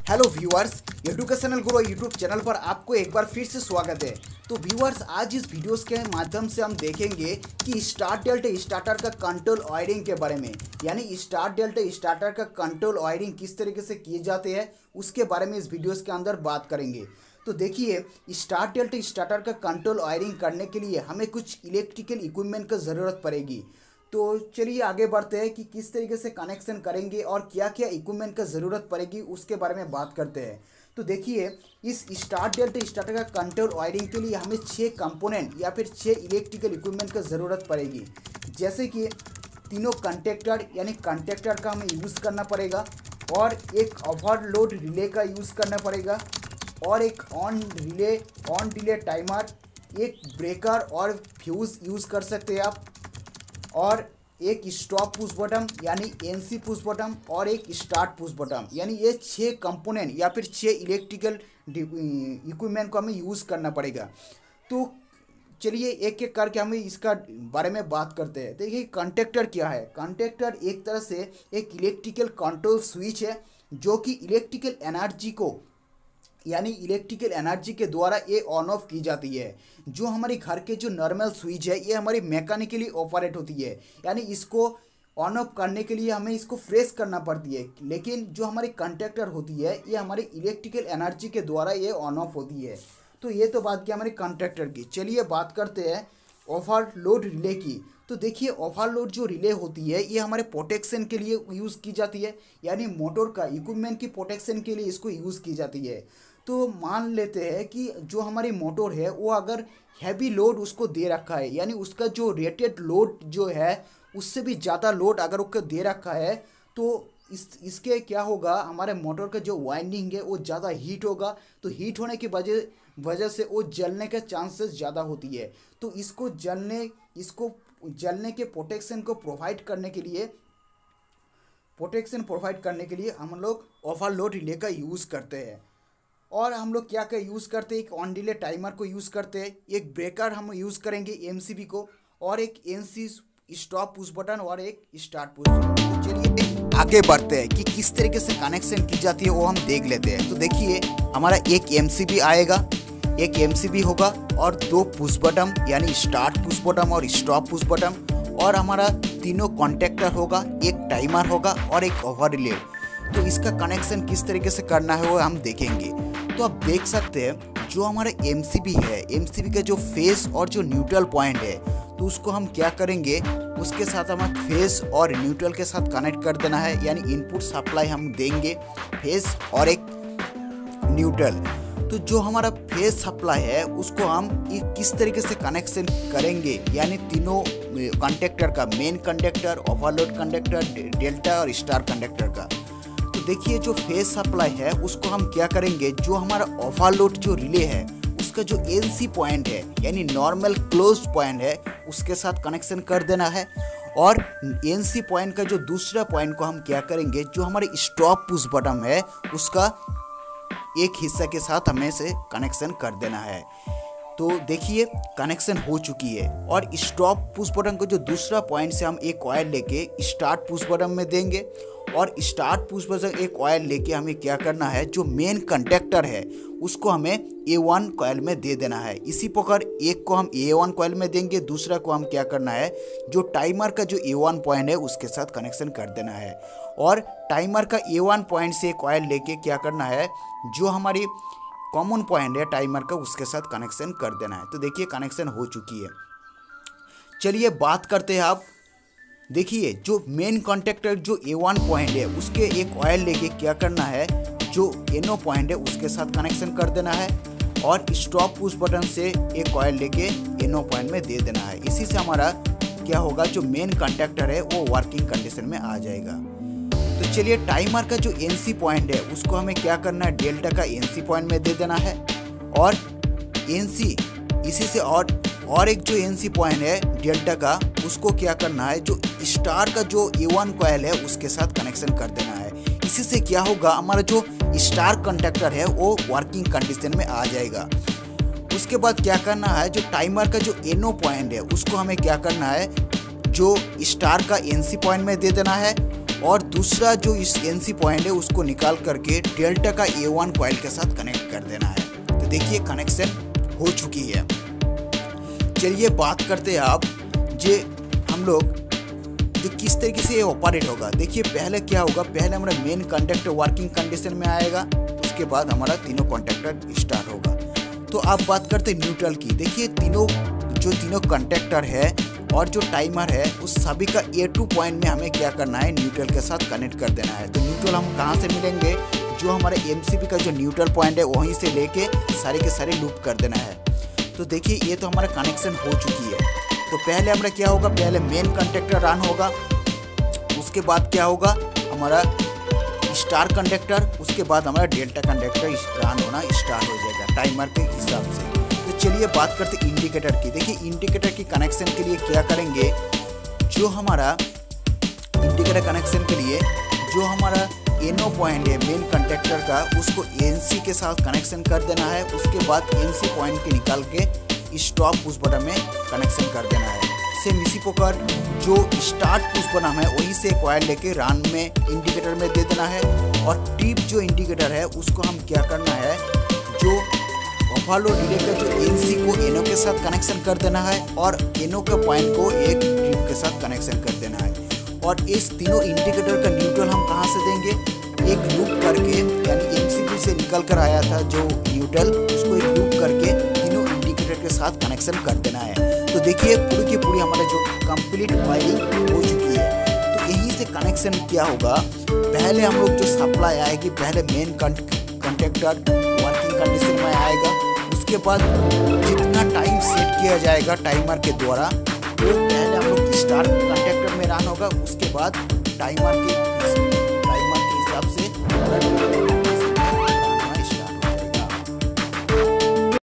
Hello viewers, educational गुरु YouTube channel पर आपको एक बार फिर से स्वागत है। तो व्यूअर्स, आज इस वीडियोस के माध्यम से हम देखेंगे कि स्टार डेल्टा स्टार्टर का कंट्रोल वायरिंग के बारे में, यानी स्टार डेल्टा स्टार्टर का कंट्रोल वायरिंग किस तरीके से किए जाते हैं उसके बारे में इस वीडियोस के अंदर बात करेंगे। तो देखिए, स्टार डेल्टा स्टार्टर का कंट्रोल वायरिंग करने के लिए हमें कुछ इलेक्ट्रिकल इक्विपमेंट की ज़रूरत पड़ेगी। तो चलिए आगे बढ़ते हैं कि किस तरीके से कनेक्शन करेंगे और क्या क्या इक्विपमेंट का ज़रूरत पड़ेगी उसके बारे में बात करते हैं। तो देखिए, इस स्टार डेल्टा स्टार्टर का कंट्रोल वायरिंग के लिए हमें 6 कंपोनेंट या फिर 6 इलेक्ट्रिकल इक्विपमेंट का ज़रूरत पड़ेगी। जैसे कि तीनों कंटेक्टर यानी कंटेक्टर का हमें यूज़ करना पड़ेगा, और एक ओवरलोड रिले का यूज़ करना पड़ेगा, और एक ऑन डिले टाइमर, एक ब्रेकर और फ्यूज़ यूज़ कर सकते हैं आप, और एक स्टॉप पुश बटन यानी एनसी पुश बटन, और एक स्टार्ट पुश बटन। यानी ये 6 कंपोनेंट या फिर 6 इलेक्ट्रिकल इक्विपमेंट को हमें यूज़ करना पड़ेगा। तो चलिए एक एक करके हमें इसका बारे में बात करते हैं। देखिए, कंटेक्टर क्या है। कंटेक्टर एक तरह से एक इलेक्ट्रिकल कंट्रोल स्विच है जो कि इलेक्ट्रिकल एनर्जी को यानी इलेक्ट्रिकल एनर्जी के द्वारा ये ऑन ऑफ की जाती है। जो हमारे घर के जो नॉर्मल स्विच है ये हमारी मैकेनिकली ऑपरेट होती है, यानी इसको ऑन ऑफ करने के लिए हमें इसको फ्रेश करना पड़ती है। लेकिन जो हमारी कंटेक्टर होती है ये हमारी इलेक्ट्रिकल एनर्जी के द्वारा ये ऑन ऑफ होती है। तो ये तो बात की हमारी कंटेक्टर की। चलिए बात करते हैं ओवरलोड रिले की। तो देखिए, ओवरलोड जो रिले होती है ये हमारे प्रोटेक्शन के लिए यूज़ की जाती है, यानी मोटर का इक्विपमेंट की प्रोटेक्शन के लिए इसको यूज़ की जाती है। तो मान लेते हैं कि जो हमारी मोटर है वो अगर हैवी लोड उसको दे रखा है, यानी उसका जो रेटेड लोड जो है उससे भी ज़्यादा लोड अगर उसको दे रखा है, तो इसके क्या होगा, हमारे मोटर का जो वाइंडिंग है वो ज़्यादा हीट होगा। तो हीट होने की वजह से वो जलने के चांसेस ज़्यादा होती है। तो इसको जलने के प्रोटेक्शन प्रोवाइड करने के लिए हम लोग ओवरलोड रिले का यूज़ करते हैं। और हम लोग क्या क्या यूज़ करते हैं, एक ऑन डिले टाइमर को यूज़ करते हैं, एक ब्रेकर हम यूज़ करेंगे एमसीबी को, और एक एनसी स्टॉप पुश बटन, और एक स्टार्ट पुश बटन। तो चलिए आगे बढ़ते हैं कि किस तरीके से कनेक्शन की जाती है वो हम देख लेते हैं। तो देखिए, हमारा एक एमसीबी आएगा, एक एमसीबी होगा, और 2 पुश बटन यानी स्टार्ट पुश बटन और स्टॉप पुश बटन, और हमारा तीनों कॉन्टेक्टर होगा, एक टाइमर होगा और एक ओवर रिले। तो इसका कनेक्शन किस तरीके से करना है वो हम देखेंगे। तो आप देख सकते हैं जो हमारा एमसीबी है, एमसीबी का जो फेस और जो न्यूट्रल पॉइंट है, तो उसको हम क्या करेंगे, उसके साथ हमें फेस और न्यूट्रल के साथ कनेक्ट कर देना है। यानी इनपुट सप्लाई हम देंगे फेस और एक न्यूट्रल। तो जो हमारा फेस सप्लाई है उसको हम किस तरीके से कनेक्शन करेंगे, यानी तीनों कंडक्टर का, main conductor, overload conductor, delta और स्टार कंडक्टर का। तो देखिए, जो फेस सप्लाई है उसको हम क्या करेंगे, जो हमारा ओवरलोड जो रिले है उसका जो एनसी पॉइंट है यानी नॉर्मल क्लोज पॉइंट है उसके साथ कनेक्शन कर देना है। और एनसी पॉइंट का जो दूसरा पॉइंट को हम क्या करेंगे, जो हमारे स्टॉप पुश बटन है उसका एक हिस्सा के साथ हमें से कनेक्शन कर देना है। तो देखिए, कनेक्शन हो चुकी है। और स्टॉप पुश बटन को जो दूसरा पॉइंट से हम एक कॉइल लेके स्टार्ट पुश बटन में देंगे, और स्टार्ट पुश बटन एक कॉइल लेके हमें क्या करना है, जो मेन कंडक्टर है उसको हमें A1 कॉइल में दे देना है। इसी प्रकार एक को हम A1 कॉइल में देंगे, दूसरा को हम क्या करना है, जो टाइमर का जो A1 पॉइंट है उसके साथ कनेक्शन कर देना है। और टाइमर का A1 पॉइंट से कॉइल लेके क्या करना है, जो हमारी कॉमन पॉइंट है टाइमर का उसके साथ कनेक्शन कर देना है। तो देखिए, कनेक्शन हो चुकी है। चलिए बात करते हैं आप। देखिए, जो मेन कॉन्टेक्टर जो A1 पॉइंट है उसके एक कॉइल लेके क्या करना है, जो NO पॉइंट है उसके साथ कनेक्शन कर देना है, और स्टॉप पुश बटन से एक कॉइल लेके NO पॉइंट में दे देना है। इसी से हमारा क्या होगा, जो मेन कॉन्टेक्टर है वो वर्किंग कंडीशन में आ जाएगा। तो चलिए, टाइमर का जो NC पॉइंट है उसको हमें क्या करना है, डेल्टा का NC पॉइंट में दे देना है, और NC इसी से और एक जो NC पॉइंट है डेल्टा का उसको क्या करना है, जो स्टार का जो A1 कॉइल है उसके साथ कनेक्शन कर देना है। इसी से क्या होगा, हमारा जो स्टार कंडक्टर है वो वर्किंग कंडीशन में आ जाएगा। उसके बाद क्या करना है, जो टाइमर का जो NO पॉइंट है उसको हमें क्या करना है, जो स्टार का NC पॉइंट में दे देना है, और दूसरा जो इस NC पॉइंट है उसको निकाल करके डेल्टा का A1 कॉइल के साथ कनेक्ट कर देना है। तो देखिए कनेक्शन हो चुकी है। चलिए बात करते हैं आप जे हम लोग जो किस तरीके से ये ऑपरेट होगा। देखिए पहले क्या होगा, पहले हमारा मेन कंडक्टर वर्किंग कंडीशन में आएगा, उसके बाद हमारा तीनों कंडक्टर स्टार्ट होगा। तो आप बात करते हैं न्यूट्रल की। देखिए तीनों कंडक्टर है और जो टाइमर है उस सभी का A2 पॉइंट में हमें क्या करना है, न्यूट्रल के साथ कनेक्ट कर देना है। तो न्यूट्रल हम कहाँ से मिलेंगे, जो हमारे MCB का जो न्यूट्रल पॉइंट है वहीं से लेके सारे के सारे लूप कर देना है। तो देखिए ये तो हमारा कनेक्शन हो चुकी है। तो पहले हमारा क्या होगा, पहले मेन कंडक्टर रन होगा, उसके बाद क्या होगा हमारा स्टार कंडक्टर, उसके बाद हमारा डेल्टा कंडक्टर रन होना स्टार्ट हो जाएगा टाइमर के हिसाब से। तो चलिए बात करते हैं इंडिकेटर की। देखिए इंडिकेटर की कनेक्शन के लिए क्या करेंगे, जो हमारा इंडिकेटर कनेक्शन के लिए जो हमारा NO पॉइंट है मेन कंडक्टर का, उसको NC के साथ कनेक्शन कर देना है। उसके बाद NC पॉइंट के निकाल के स्टॉप पुश बटन में कनेक्शन कर देना है। सेम इसी प्रकार जो स्टार्ट पुश बटन है वहीं से कॉइल लेके रन में इंडिकेटर में दे देना है। और टिप जो इंडिकेटर है उसको हम क्या करना है, जो ओवरलोड रिले का जो NC को NO के साथ कनेक्शन कर देना है और NO के पॉइंट को एक टिप के साथ कनेक्शन कर देना है। और इस तीनों इंडिकेटर का न्यूट्रल हम कहाँ से देंगे, एक लूप करके, यानी MCB से निकल कर आया था जो न्यूट्रल, उसको एक लूप करके तीनों इंडिकेटर के साथ कनेक्शन कर देना है। तो देखिए पूरी की पूरी हमारे जो कंप्लीट वायरिंग हो चुकी है। तो यहीं से कनेक्शन क्या होगा, पहले हम लोग जो सप्लाई आएगी, पहले मेन कंडक्टर वर्किंग कंडीशन में आएगा, उसके बाद जितना टाइम सेट किया जाएगा टाइमर के द्वारा वो पहले हम लोग स्टार कंडक्टर में रन होगा, उसके बाद टाइमर के हिसाब से